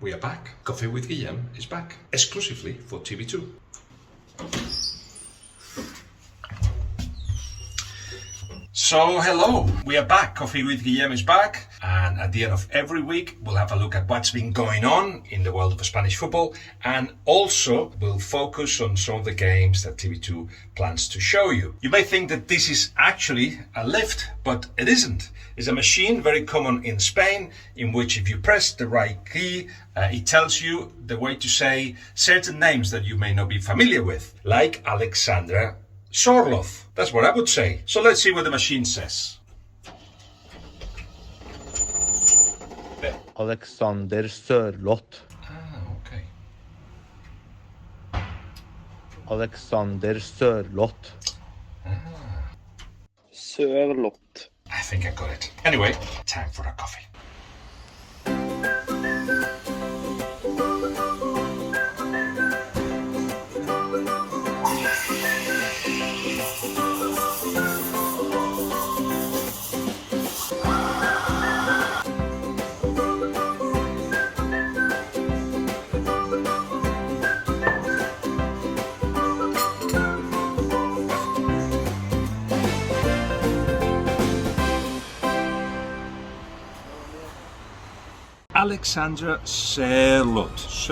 We are back. Coffee with Guillem is back, exclusively for TV2. So hello, we are back. Coffee with Guillem is back, and at the end of every week we'll have a look at what's been going on in the world of Spanish football, and also we'll focus on some of the games that TV2 plans to show you. You may think that this is actually a lift, but it isn't. It's a machine very common in Spain, in which if you press the right key, it tells you the way to say certain names that you may not be familiar with, like Alexandra Sorloth. That's what I would say. So let's see what the machine says. Alexander Sørloth. Okay. Alexander Sørloth. Sørloth. I think I got it. Anyway, time for a coffee. Alexandra Sørloth.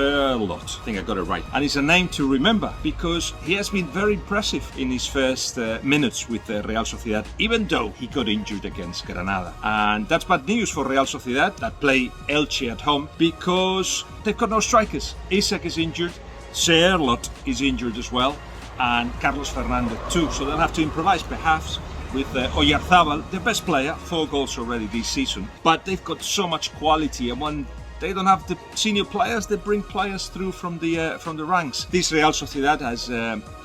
I think I got it right. And it's a name to remember because he has been very impressive in his first minutes with Real Sociedad, even though he got injured against Granada. And that's bad news for Real Sociedad that play Elche at home because they've got no strikers. Isaac is injured, Sørloth is injured as well, and Carlos Fernandez too. So they'll have to improvise perhaps with Oyarzabal, the best player, 4 goals already this season. But they've got so much quality, and when they don't have the senior players, they bring players through from the ranks. This Real Sociedad has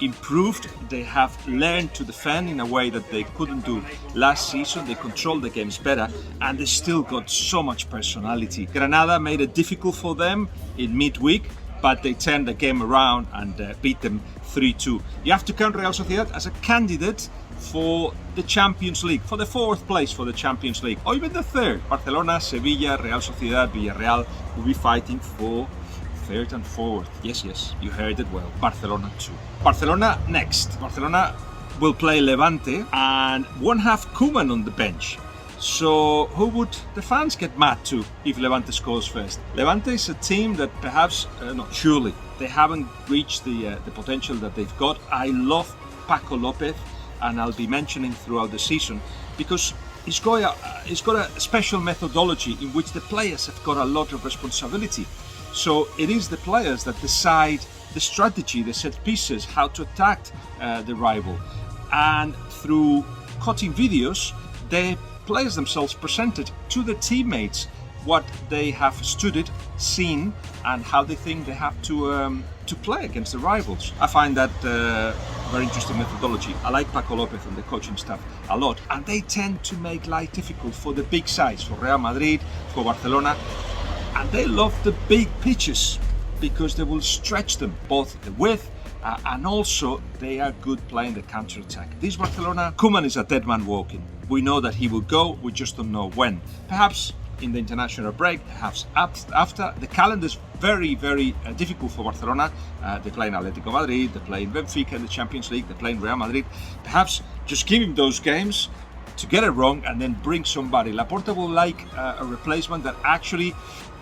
improved. They have learned to defend in a way that they couldn't do last season. They control the games better, and they still got so much personality. Granada made it difficult for them in midweek, but they turned the game around and beat them 3-2. You have to count Real Sociedad as a candidate for the Champions League, for the 4th place for the Champions League, or even the 3rd. Barcelona, Sevilla, Real Sociedad, Villarreal will be fighting for 3rd and 4th. Yes, you heard it well. Barcelona too. Barcelona next. Barcelona will play Levante and won't have Koeman on the bench. So who would the fans get mad to if Levante scores first? Levante is a team that perhaps, not surely, they haven't reached the potential that they've got. I love Paco López, and I'll be mentioning throughout the season because he's got a special methodology in which the players have got a lot of responsibility. So it is the players that decide the strategy, the set pieces, how to attack the rival. And through cutting videos, the players themselves presented to the teammates what they have studied, seen, and how they think they have to play against the rivals. I find that very interesting methodology. I like Paco López and the coaching staff a lot, and they tend to make life difficult for the big sides, for Real Madrid, for Barcelona, and they love the big pitches because they will stretch them, both the width and also they are good playing the counter-attack. This Barcelona, Koeman is a dead man walking. We know that he will go, we just don't know when. Perhaps in the international break, perhaps after. The calendar is very, very difficult for Barcelona. They play in Atletico Madrid, they play in Benfica in the Champions League, they play in Real Madrid. Perhaps just give him those games to get it wrong and then bring somebody. Laporta will like a replacement that actually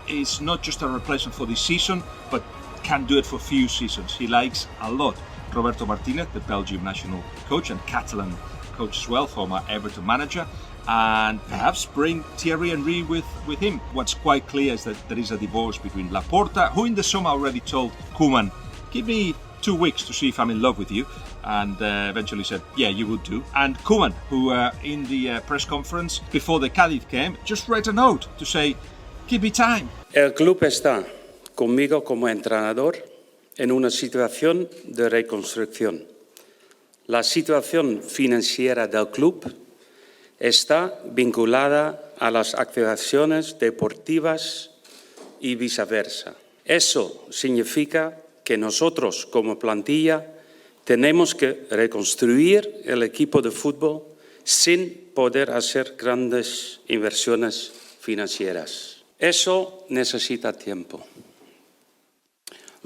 is not just a replacement for this season, but can do it for few seasons. He likes a lot Roberto Martinez, the Belgium national coach and Catalan coach as well, former Everton manager, and perhaps bring Thierry Henry with him. What's quite clear is that there is a divorce between Laporta, who in the summer already told Koeman, give me 2 weeks to see if I'm in love with you, and eventually said, yeah, you would do. And Koeman, who in the press conference before the Cádiz game, just wrote a note to say, give me time. El club está conmigo como entrenador en una situación de reconstrucción. La situación financiera del club está vinculada a las activaciones deportivas y viceversa. Eso significa que nosotros como plantilla tenemos que reconstruir el equipo de fútbol sin poder hacer grandes inversiones financieras. Eso necesita tiempo.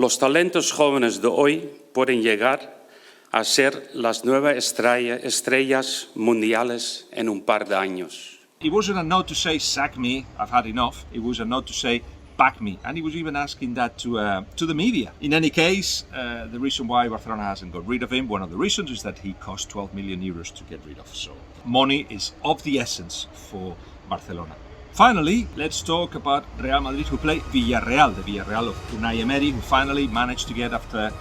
Los talentos jóvenes de hoy pueden llegar a ser las nuevas estrellas mundiales en un par de años. It wasn't a note to say, sack me, I've had enough. It was a note to say, back me. And he was even asking that to the media. In any case, the reason why Barcelona hasn't got rid of him, one of the reasons is that he cost 12 million euros to get rid of. So money is of the essence for Barcelona. Finally, let's talk about Real Madrid, who play Villarreal, the Villarreal of Unai Emery, who finally managed to get, after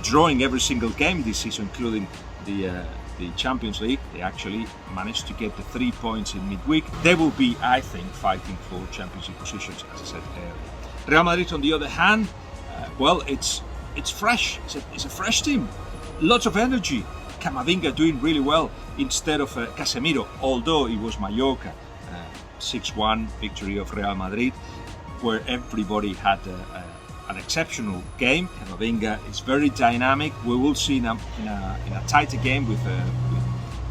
drawing every single game this season, including the Champions League, they actually managed to get the 3 points in midweek. They will be, I think, fighting for championship positions, as I said earlier. Real Madrid, on the other hand, well, it's fresh. It's a fresh team. Lots of energy. Camavinga doing really well instead of Casemiro, although it was Mallorca. 6-1 victory of Real Madrid, where everybody had an exceptional game. Camavinga is very dynamic. We will see in a tighter game with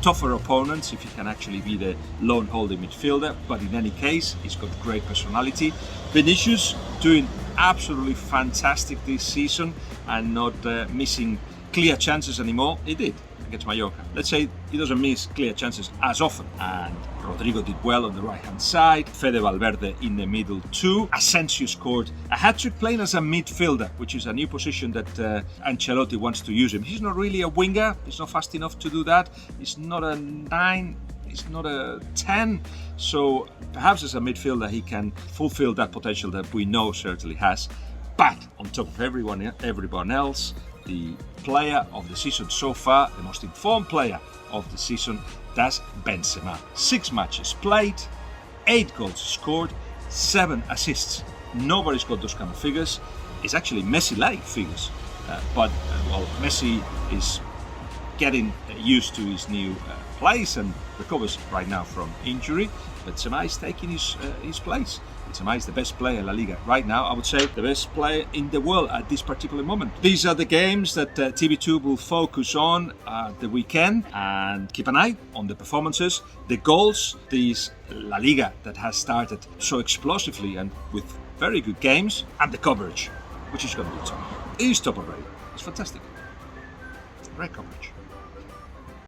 tougher opponents if he can actually be the lone holding midfielder. But in any case, he's got great personality. Vinicius doing absolutely fantastic this season and not missing clear chances anymore. He did against Mallorca. Let's say he doesn't miss clear chances as often. And Rodrigo did well on the right-hand side. Fede Valverde in the middle too. Asensio scored a hat-trick playing as a midfielder, which is a new position that Ancelotti wants to use him. He's not really a winger. He's not fast enough to do that. He's not a 9. He's not a 10. So perhaps as a midfielder he can fulfill that potential that we know certainly has. But on top of everyone else, the player of the season so far, the most informed player of the season, that's Benzema. 6 matches played, 8 goals scored, 7 assists. Nobody's got those kind of figures. It's actually Messi-like figures. But Messi is getting used to his new place and recovers right now from injury. Benzema is taking his place. Benzema is the best player in La Liga right now. I would say the best player in the world at this particular moment. These are the games that TV2 will focus on the weekend, and keep an eye on the performances, the goals, this La Liga that has started so explosively and with very good games, and the coverage, which is going to be top. It is top already. It's fantastic. Great coverage.